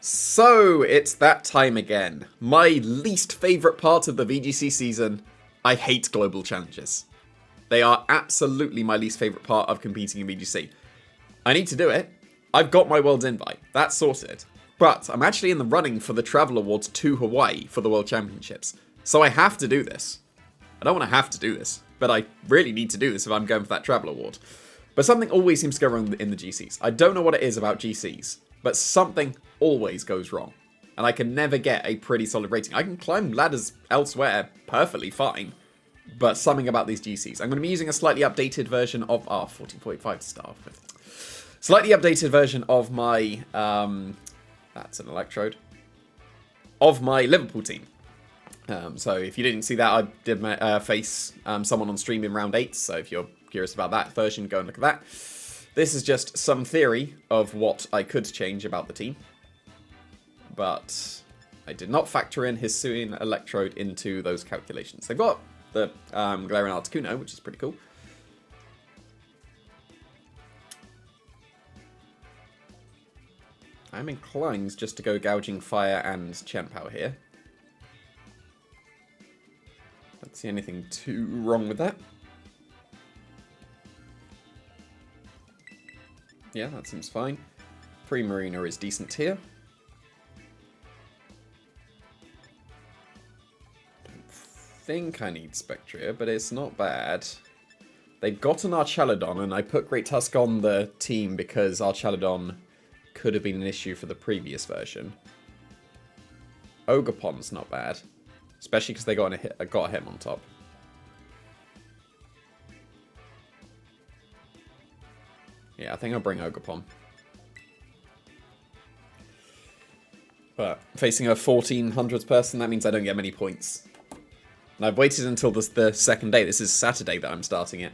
So, it's that time again. My least favourite part of the VGC season. I hate global challenges. They are absolutely my least favourite part of competing in VGC. I need to do it. I've got my world's invite. That's sorted. But I'm actually in the running for the travel awards to Hawaii for the World Championships. So I have to do this. I don't want to have to do this, but I really need to do this if I'm going for that travel award. But something always seems to go wrong in the GCs. I don't know what it is about GCs, but something always goes wrong. And I can never get a pretty solid rating. I can climb ladders elsewhere perfectly fine, but something about these GCs. I'm going to be using a slightly updated version of 1445 to start off with. Slightly updated version of my, that's an electrode, of my Liverpool team. So if you didn't see that, I did face someone on stream in round 8, so if you're curious about that version, go and look at that. This is just some theory of what I could change about the team. But I did not factor in Hisuian Electrode into those calculations. They've got the Galarian Articuno, which is pretty cool. I'm inclined just to go Gouging Fire and Chien-Pao here. Don't see anything too wrong with that. Yeah, that seems fine. Primarina is decent here. Don't think I need Spectria, but it's not bad. They've got an Archaludon, and I put Great Tusk on the team because Archaludon could have been an issue for the previous version. Ogerpon's not bad, especially because they got a hit on top. Yeah, I think I'll bring Ogerpon. But facing a 1400s person, that means I don't get many points. And I've waited until the second day. This is Saturday that I'm starting it.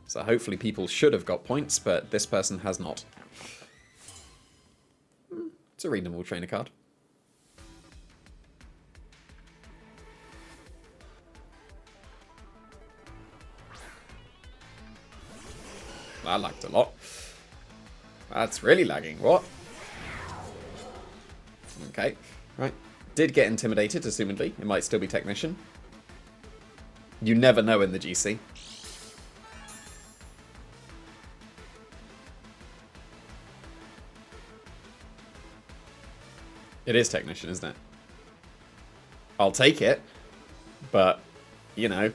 So hopefully people should have got points, but this person has not. It's a reasonable trainer card. That lagged a lot. That's really lagging. What? Okay, right. Did get intimidated, assumedly. It might still be Technician. You never know in the GC. It is Technician, isn't it? I'll take it. But, you know.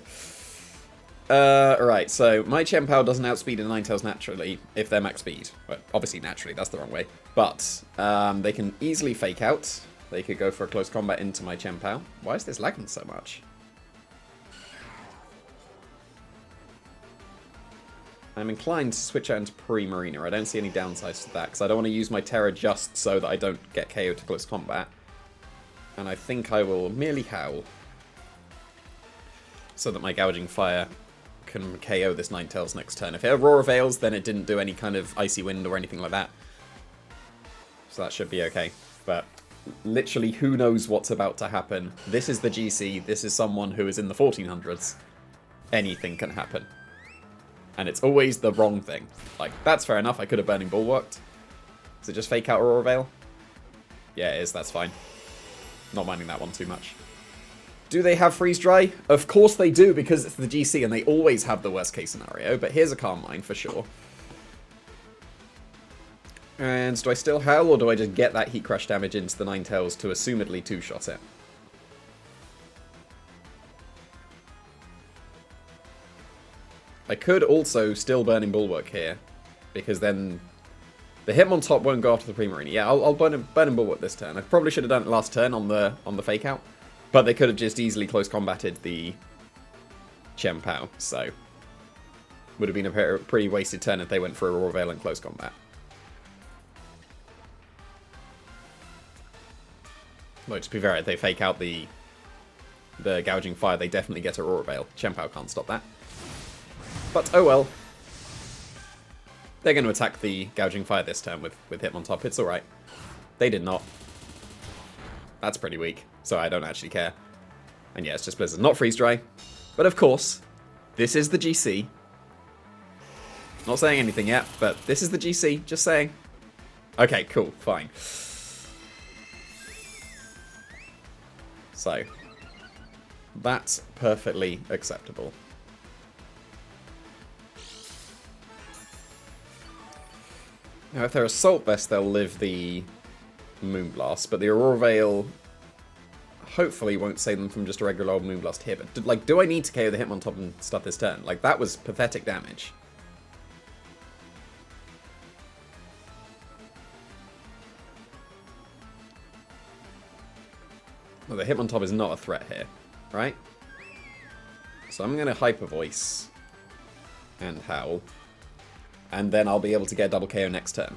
Right, so my Chien-Pao doesn't outspeed a Ninetales naturally if they're max speed. Well, obviously naturally, that's the wrong way. But they can easily fake out. They could go for a close combat into my Chien-Pao. Why is this lagging so much? I'm inclined to switch out into Primarina. I don't see any downsides to that, because I don't want to use my Terra just so that I don't get KO'd to close combat. And I think I will merely Howl, so that my Gouging Fire can KO this Ninetales next turn. If it Aurora Veils, then it didn't do any kind of Icy Wind or anything like that. So that should be okay. But literally, who knows what's about to happen. This is the GC. This is someone who is in the 1400s. Anything can happen. And it's always the wrong thing. Like, that's fair enough. I could have Burning Bulwarked. Is it just fake out Aurora Veil? Yeah, it is. That's fine. Not minding that one too much. Do they have Freeze Dry? Of course they do, because it's the GC and they always have the worst case scenario, but here's a Calm Mind for sure. And do I still Howl, or do I just get that Heat Crush damage into the Ninetales to assumedly two-shot it? I could also still Burning Bulwark here, because then the Hitmontop won't go after the Primarina. Yeah, I'll Burning Bulwark this turn. I probably should have done it last turn on the fake out. But they could have just easily close combated the Chien-Pao, so would have been a pretty wasted turn if they went for Aurora Veil and close combat. Well, to be fair, if they fake out the Gouging Fire, they definitely get Aurora Veil. Chien-Pao can't stop that. But oh well. They're going to attack the Gouging Fire this turn with Hitmontop. It's alright. They did not. That's pretty weak, so I don't actually care. And yeah, it's just Blizzard, not Freeze Dry. But of course, this is the GC. Not saying anything yet, but this is the GC, just saying. Okay, cool, fine. So, that's perfectly acceptable. Now, if they're Assault Vest, they'll live the Moonblast, but the Aurora Veil hopefully won't save them from just a regular old Moonblast here. But, like, do I need to KO the Hitmontop and stuff this turn? Like, that was pathetic damage. Well, the Hitmontop is not a threat here, right? So I'm going to Hyper Voice and Howl, and then I'll be able to get double KO next turn.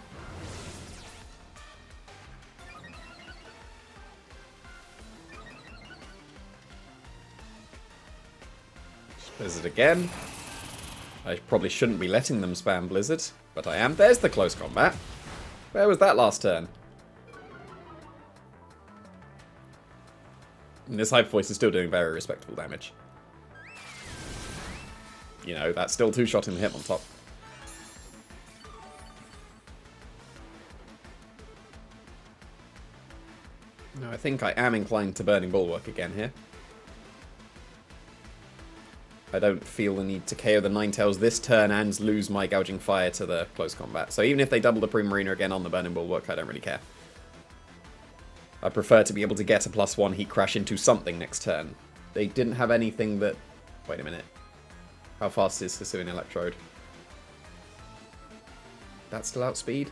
Blizzard again. I probably shouldn't be letting them spam Blizzard, but I am. There's the close combat. Where was that last turn? And this Hyper Voice is still doing very respectable damage. You know, that's still 2-shot in the Hitmontop. No, I think I am inclined to Burning Bulwark again here. I don't feel the need to KO the Ninetales this turn and lose my Gouging Fire to the close combat. So even if they double the Primarina again on the Burning Bulwark, I don't really care. I prefer to be able to get a +1 Heat Crash into something next turn. They didn't have anything that... Wait a minute. How fast is Hisuian Electrode? That's still outspeed?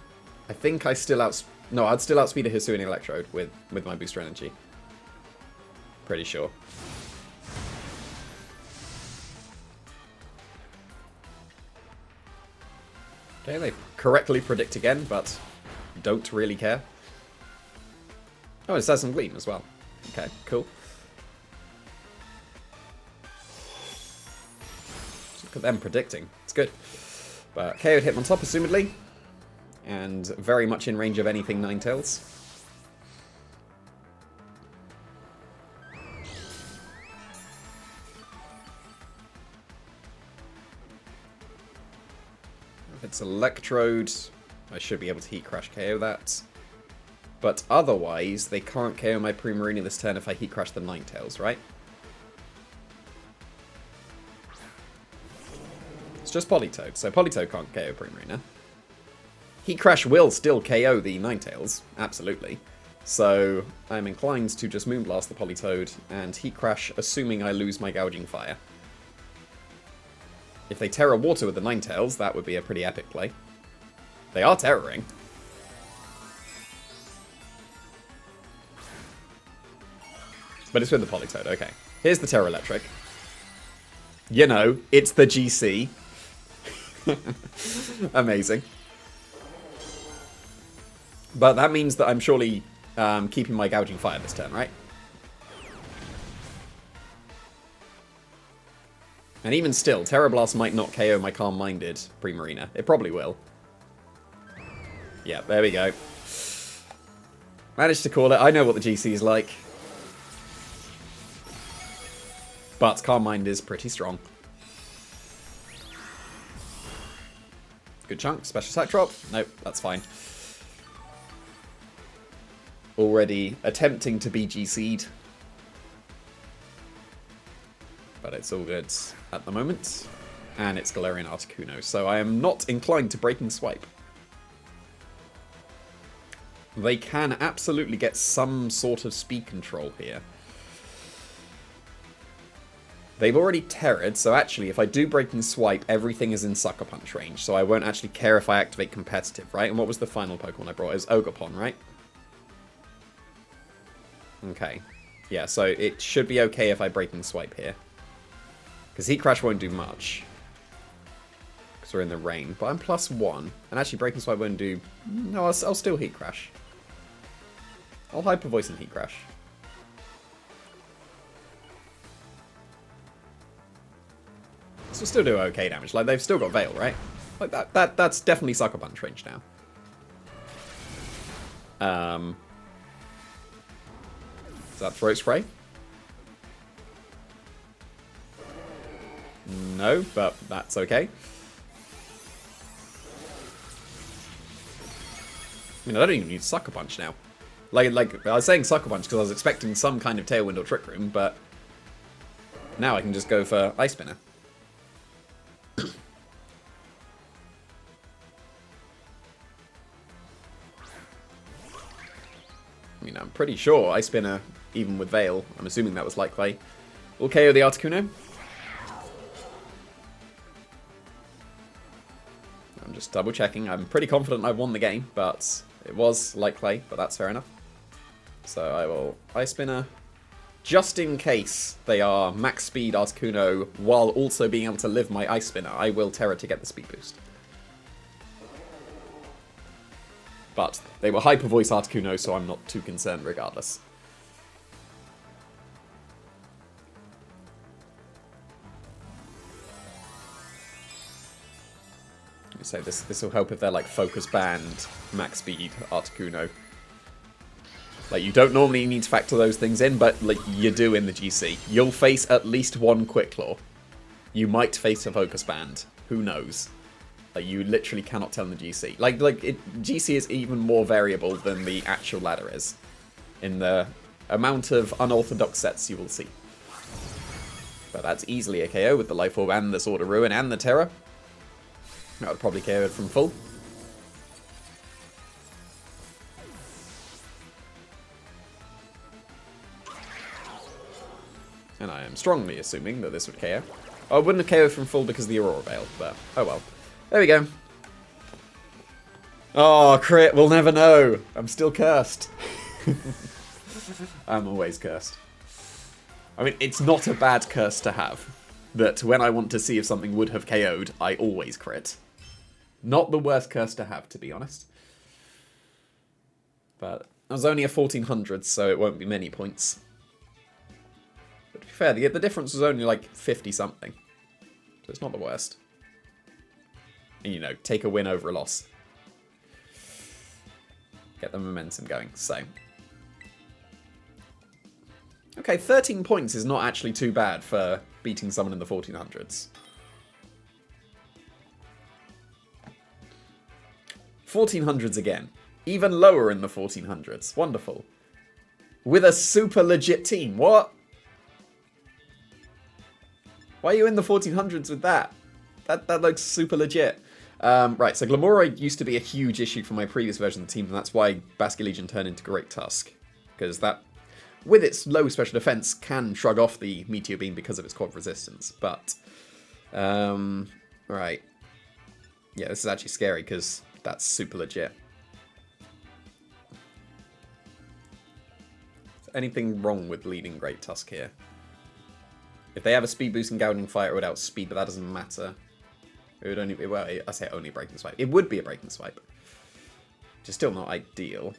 I think I still No, I'd still outspeed a Hisuian Electrode with my booster energy. Pretty sure. Okay, they correctly predict again, but don't really care. Oh, it says some Gleam as well. Okay, cool. Look at them predicting. It's good. But KO'd Hitmontop, assumedly. And very much in range of anything Ninetales. If it's Electrode, I should be able to Heat Crash KO that. But otherwise, they can't KO my Primarina this turn if I Heat Crash the Ninetales, right? It's just Politoed, so Politoed can't KO Primarina. Heat Crash will still KO the Ninetales, absolutely. So I'm inclined to just Moonblast the Politoed and Heat Crash, assuming I lose my Gouging Fire. If they Terra Water with the Ninetales, that would be a pretty epic play. They are Terroring. But it's with the Politoed, okay. Here's the Terra Electric. You know, it's the GC. Amazing. But that means that I'm surely keeping my Gouging Fire this turn, right? And even still, Terra Blast might not KO my Calm-Minded Primarina. It probably will. Yeah, there we go. Managed to call it. I know what the GC is like. But Calm Mind is pretty strong. Good chunk. Special attack drop. Nope, that's fine. Already attempting to be GC'd. But it's all good at the moment. And it's Galarian Articuno. So I am not inclined to Breaking Swipe. They can absolutely get some sort of speed control here. They've already Terra'd, so actually if I do Breaking Swipe, everything is in Sucker Punch range, so I won't actually care if I activate Competitive, right? And what was the final Pokemon I brought? It was Ogerpon, right? Okay. Yeah, so it should be okay if I Breaking Swipe here. Because Heat Crash won't do much. Because we're in the rain. But I'm +1. And actually Breaking Swipe won't do... No, I'll still Heat Crash. I'll Hyper Voice and Heat Crash. This will still do okay damage. Like, they've still got Veil, right? Like, that's definitely Sucker Punch range now. Is that Throat Spray? No, but that's okay. I mean, I don't even need Sucker Punch now. Like I was saying Sucker Punch because I was expecting some kind of Tailwind or Trick Room, but now I can just go for Ice Spinner. I mean, I'm pretty sure Ice Spinner, even with Veil, I'm assuming that was like play, will KO the Articuno. I'm just double checking. I'm pretty confident I won the game, but it was like play, but that's fair enough. So I will Ice Spinner, just in case they are max speed Articuno while also being able to live my Ice Spinner. I will Terra to get the speed boost. But they were Hyper Voice Articuno, so I'm not too concerned regardless. So this will help if they're like Focus Band, Max Speed, Articuno. Like, you don't normally need to factor those things in, but like you do in the GC. You'll face at least one Quick Claw. You might face a Focus Band. Who knows? Like, you literally cannot tell in the GC. GC is even more variable than the actual ladder is, in the amount of unorthodox sets you will see. But that's easily a KO with the Life Orb and the Sword of Ruin and the Terror. That would probably KO it from full. And I am strongly assuming that this would KO. Oh, I wouldn't have KO'd from full because of the Aurora Veil, but oh well. There we go. Oh, crit, we'll never know. I'm still cursed. I'm always cursed. I mean, it's not a bad curse to have. That when I want to see if something would have KO'd, I always crit. Not the worst curse to have, to be honest. But it was only a 1400, so it won't be many points. But to be fair, the difference was only like 50-something. So it's not the worst. And, you know, take a win over a loss. Get the momentum going. So. Okay, 13 points is not actually too bad for beating someone in the 1400s. 1400s again. Even lower in the 1400s. Wonderful. With a super legit team. What? Why are you in the 1400s with that? That looks super legit. Right, so Glamora used to be a huge issue for my previous version of the team, and that's why Basket Legion turned into Great Tusk. Because that, with its low special defense, can shrug off the Meteor Beam because of its quad resistance. But, right. Yeah, this is actually scary because that's super legit. Is anything wrong with leading Great Tusk here? If they have a speed boost and Gouging Fire, it would outspeed, but that doesn't matter. It would only be, well, I say only Breaking Swipe. It would be a Breaking Swipe. Which is still not ideal.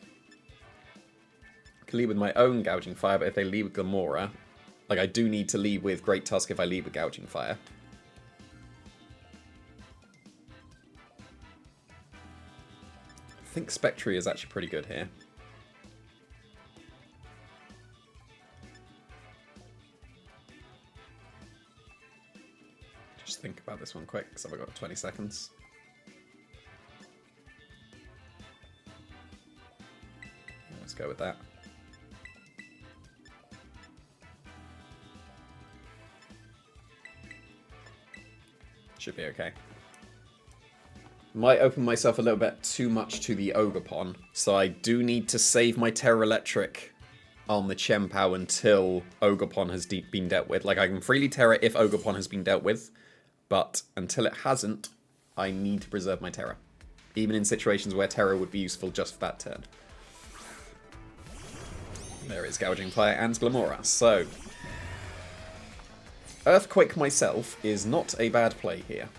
I can lead with my own Gouging Fire, but if they lead with Glamora, like, I do need to lead with Great Tusk if I lead with Gouging Fire. I think Spectre is actually pretty good here. Just think about this one quick, because I've got 20 seconds. Let's go with that. Should be okay. Might open myself a little bit too much to the Ogerpon, so I do need to save my Terra Electric on the Chien-Pao until Ogerpon has been dealt with. Like, I can freely Terra if Ogerpon has been dealt with, but until it hasn't, I need to preserve my Terra. Even in situations where Terra would be useful just for that turn. There is Gouging Fire and Glamora. So, Earthquake myself is not a bad play here.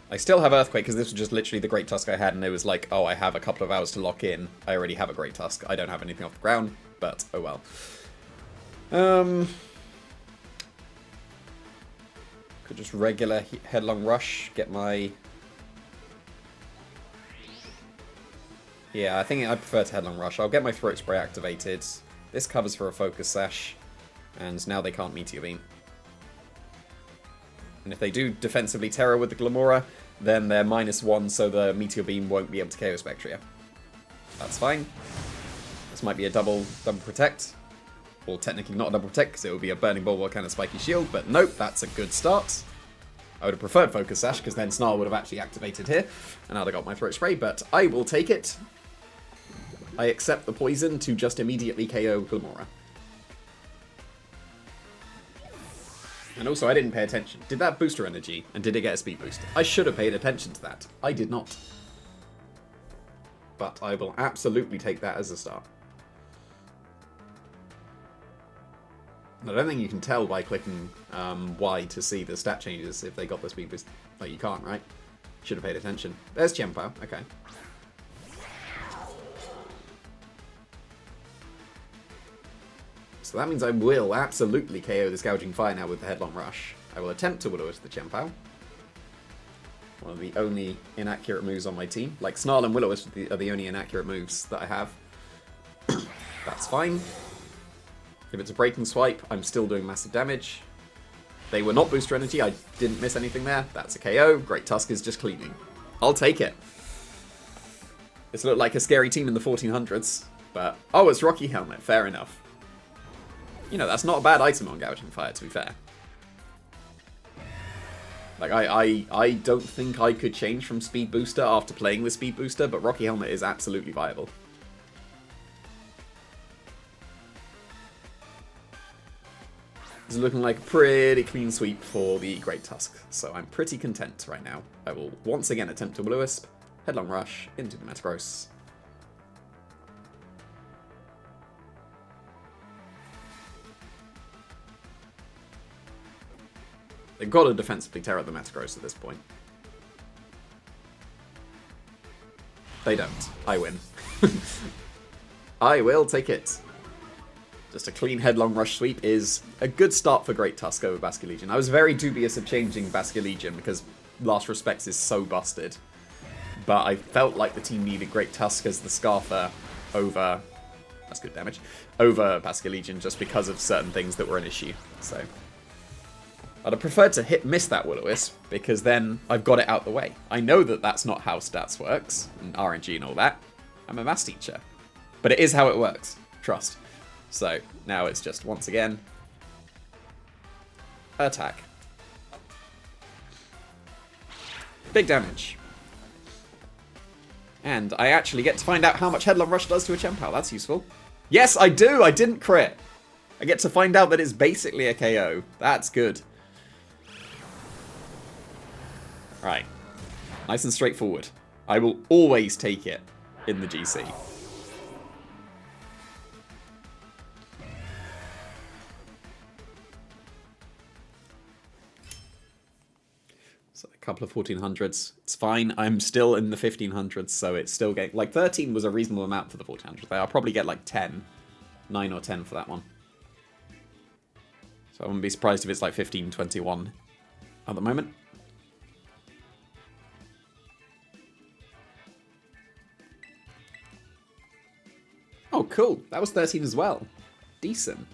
I still have Earthquake because this was just literally the Great Tusk I had, and it was like, oh, I have a couple of hours to lock in. I already have a Great Tusk. I don't have anything off the ground, but oh well. Could just regular Headlong Rush, get my... Yeah, I think I prefer to Headlong Rush. I'll get my Throat Spray activated. This covers for a Focus Sash, and now they can't Meteor Beam. And if they do defensively Terror with the Glamora, then they're -1, so the Meteor Beam won't be able to KO Spectria. That's fine. This might be a double protect. Or technically not a double protect, because it would be a Burning Bulwark and a Spiky Shield, but nope, that's a good start. I would have preferred Focus Sash, because then Snarl would have actually activated here, and I'd have got my Throat Spray, but I will take it. I accept the poison to just immediately KO Glamora. And also, I didn't pay attention. Did that booster energy, and did it get a speed boost? I should have paid attention to that. I did not. But I will absolutely take that as a start. I don't think you can tell by clicking Y to see the stat changes if they got the speed boost. Like, you can't, right? Should have paid attention. There's Chien-Pao. Okay. So that means I will absolutely KO this Gouging Fire now with the Headlong Rush. I will attempt to Will-O-Wisp the Chien-Pao. One of the only inaccurate moves on my team. Like, Snarl and Will-O-Wisp are the only inaccurate moves that I have. That's fine. If it's a Breaking Swipe, I'm still doing massive damage. They were not booster energy, I didn't miss anything there. That's a KO. Great Tusk is just cleaning. I'll take it. This looked like a scary team in the 1400s, but... Oh, it's Rocky Helmet, fair enough. You know, that's not a bad item on Gouging Fire, to be fair. Like, I don't think I could change from Speed Booster after playing with Speed Booster, but Rocky Helmet is absolutely viable. It's looking like a pretty clean sweep for the Great Tusk, so I'm pretty content right now. I will once again attempt to Will-O-Wisp, Headlong Rush into the Metagross. They've got to defensively tear up the Metagross at this point. They don't. I win. I will take it. Just a clean Headlong Rush sweep is a good start for Great Tusk over Basculegion. I was very dubious of changing Basculegion because Last Respects is so busted. But I felt like the team needed Great Tusk as the Scarfer over... That's good damage. Over Basculegion just because of certain things that were an issue. So... I'd have preferred to miss that Will-O-Wisp, because then I've got it out the way. I know that that's not how stats works, and RNG and all that. I'm a maths teacher. But it is how it works. Trust. So, now it's just, once again, attack. Big damage. And I actually get to find out how much Headlong Rush does to a Chien-Pao. That's useful. Yes, I do! I didn't crit! I get to find out that it's basically a KO. That's good. Right. Nice and straightforward. I will always take it in the GC. So a couple of 1400s. It's fine. I'm still in the 1500s, so it's still getting... Like, 13 was a reasonable amount for the 1400s. I'll probably get like 10. 9 or 10 for that one. So I wouldn't be surprised if it's like 15, 21 at the moment. Oh, cool. That was 13 as well. Decent.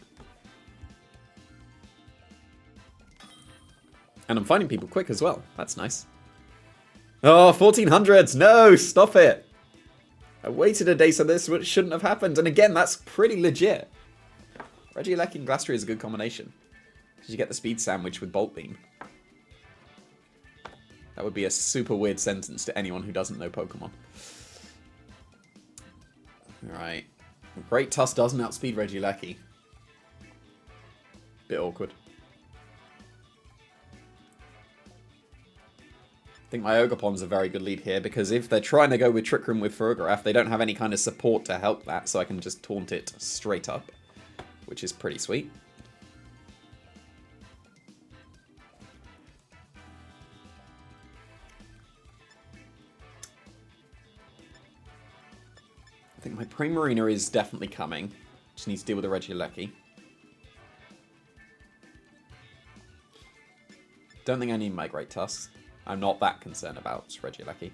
And I'm finding people quick as well. That's nice. Oh, 1400s! No! Stop it! I waited a day so this shouldn't have happened. And again, that's pretty legit. Regieleki and Glastrier is a good combination. Did you get the speed sandwich with Bolt Beam? That would be a super weird sentence to anyone who doesn't know Pokemon. Alright. Great Tusk doesn't outspeed Regieleki. Bit awkward. I think my Ogerpon's a very good lead here, because if they're trying to go with Trick Room with Ferrograph, they don't have any kind of support to help that, so I can just taunt it straight up, which is pretty sweet. I think my Primarina is definitely coming. Just need to deal with the Regieleki. Don't think I need my Great Tusk. I'm not that concerned about Regieleki.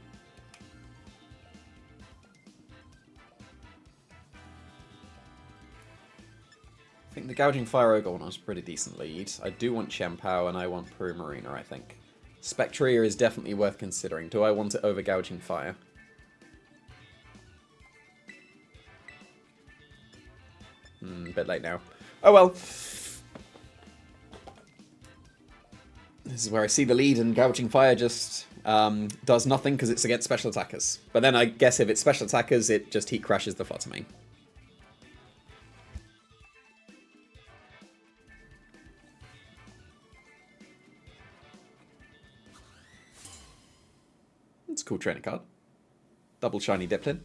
I think the Gouging Fire Ogre one was a pretty decent lead. I do want Chien-Pao and I want Primarina, I think. Spectria is definitely worth considering. Do I want it over Gouging Fire? A bit late now. Oh well. This is where I see the lead, and Gouging Fire just does nothing because it's against special attackers. But then I guess if it's special attackers, it just heat crashes the Flutter Mane. It's a cool trainer card. Double shiny Diplin.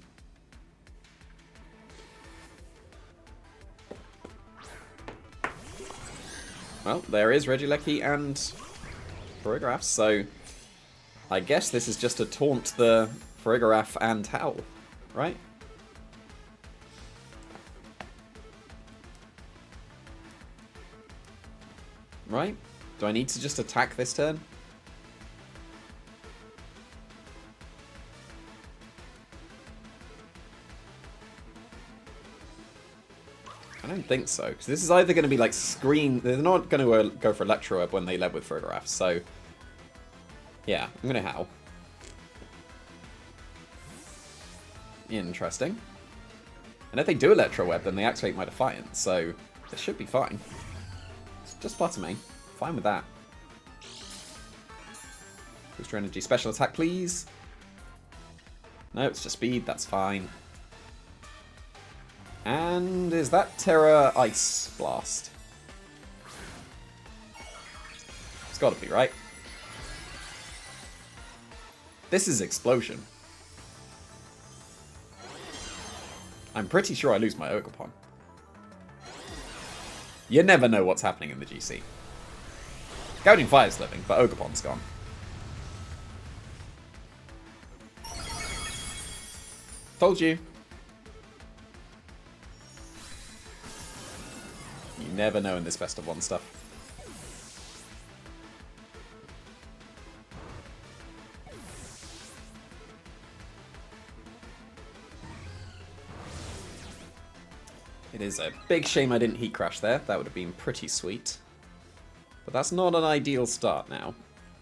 Well, there is Regieleki and Farigiraf, so I guess this is just to taunt the Farigiraf and Howl, right? Right? Do I need to just attack this turn? I don't think so, because this is either going to be like Screen... They're not going to go for Electro Web when they led with Farigiraf, so... Yeah, I'm going to Howl. Interesting. And if they do Electro Web, then they activate my Defiant, so this should be fine. It's just Flutter Mane. Fine with that. Booster Energy Special Attack, please. No, it's just speed, that's fine. And is that Terra Ice Blast? It's gotta be, right? This is Explosion. I'm pretty sure I lose my Ogerpon. You never know what's happening in the GC. Gouging Fire's living, but Ogerpon's gone. Told you. You never know in this best of one stuff. It is a big shame I didn't heat crash there. That would have been pretty sweet. But that's not an ideal start now.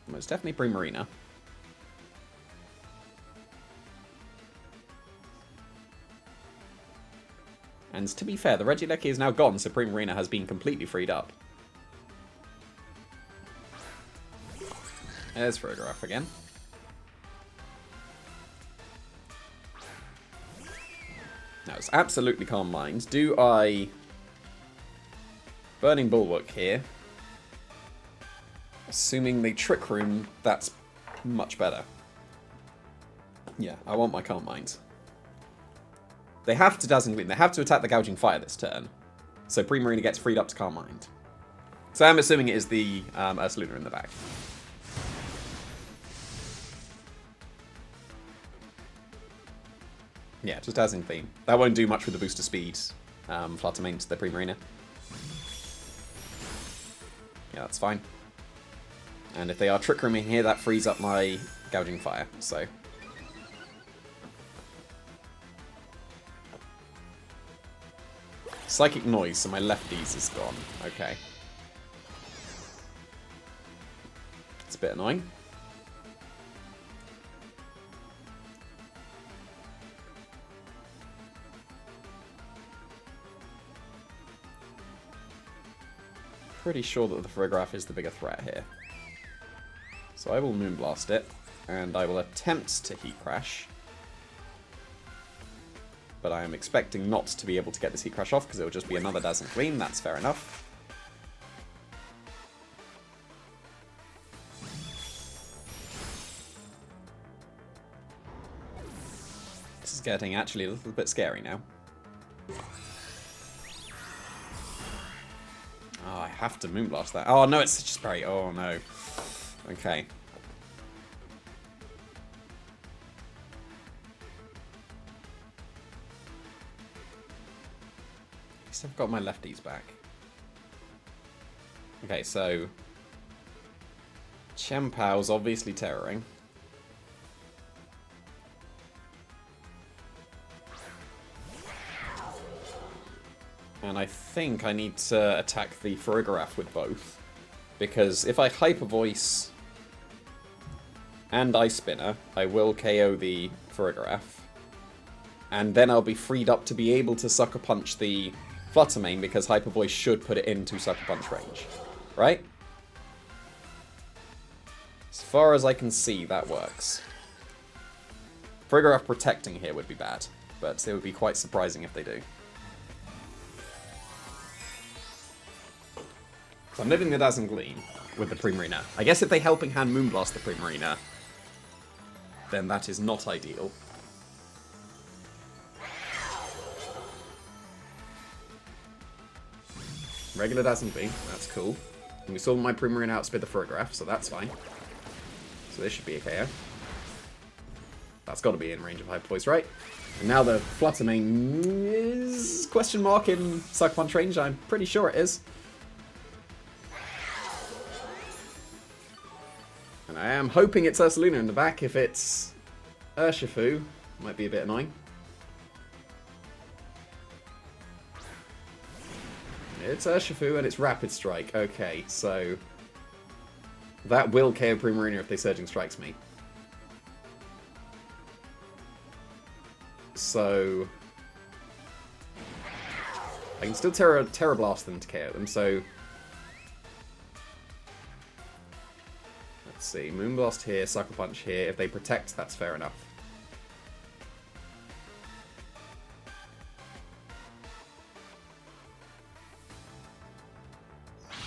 Most definitely Primarina. And to be fair, the Regieleki is now gone, so Primarina has been completely freed up. There's Farigiraf again. Now, it's absolutely Calm Mind. Do I... Burning Bulwark here. Assuming they Trick Room, that's much better. Yeah, I want my Calm Mind. They have to Dazzling Gleam. They have to attack the Gouging Fire this turn. So Primarina gets freed up to Calm Mind. So I'm assuming it is the Ursaluna in the back. Yeah, just Dazzling Gleam. That won't do much with the booster speed. Flutter Mane to the Primarina. Yeah, that's fine. And if they are Trick Rooming here, that frees up my Gouging Fire. So... Psychic Noise, so my lefties is gone. Okay. It's a bit annoying. Pretty sure that the Farigiraf is the bigger threat here. So I will Moonblast it, and I will attempt to Heat Crash. But I am expecting not to be able to get this Heat Crash off because it will just be another Dazzling Gleam. That's fair enough. This is getting actually a little bit scary now. Oh, I have to Moonblast that. Oh no, it's such a spray. Oh no. Okay. I've got my lefties back. Okay, so Chien-Pao's obviously terroring. And I think I need to attack the Farigiraf with both. Because if I Hyper Voice and Ice Spinner, I will KO the Farigiraf. And then I'll be freed up to be able to Sucker Punch the Flutter Mane because Hyper Voice should put it into Sucker Punch range. Right? As far as I can see, that works. Frigoraph protecting here would be bad, but it would be quite surprising if they do. So I'm living the Dazzling Gleam with the Primarina. I guess if they Helping Hand Moonblast the Primarina, then that is not ideal. Regular Dazzling Gleam, that's cool. And we saw my Primarina outspeed the Frigoraph, so that's fine. So this should be a KO. That's got to be in range of Hyper Voice, right? And now the Flutter Mane is question mark in Sucker Punch range. I'm pretty sure it is. And I am hoping it's Ursaluna in the back. If it's Urshifu, might be a bit annoying. It's Urshifu and it's Rapid Strike. Okay, so that will KO Primarina if they Surging Strikes me. So I can still Terra Blast them to KO them, so let's see, Moonblast here, Sucker Punch here. If they protect, that's fair enough.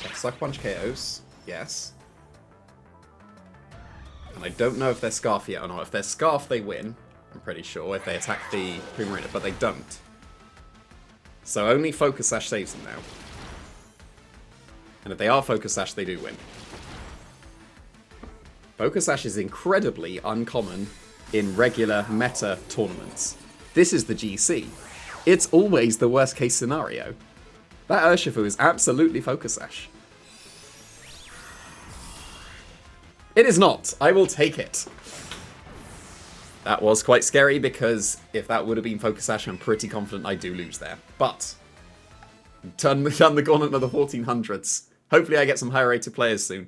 Okay, Sucker Punch KOs, yes. And I don't know if they're Scarf yet or not. If they're Scarf, they win. I'm pretty sure, if they attack the Primarina, but they don't. So only Focus Sash saves them now. And if they are Focus Sash, they do win. Focus Sash is incredibly uncommon in regular meta tournaments. This is the GC. It's always the worst case scenario. That Urshifu is absolutely Focus Sash. It is not. I will take it. That was quite scary because if that would have been Focus Sash, I'm pretty confident I do lose there. But turn the gauntlet of the 1400s. Hopefully I get some higher rated players soon.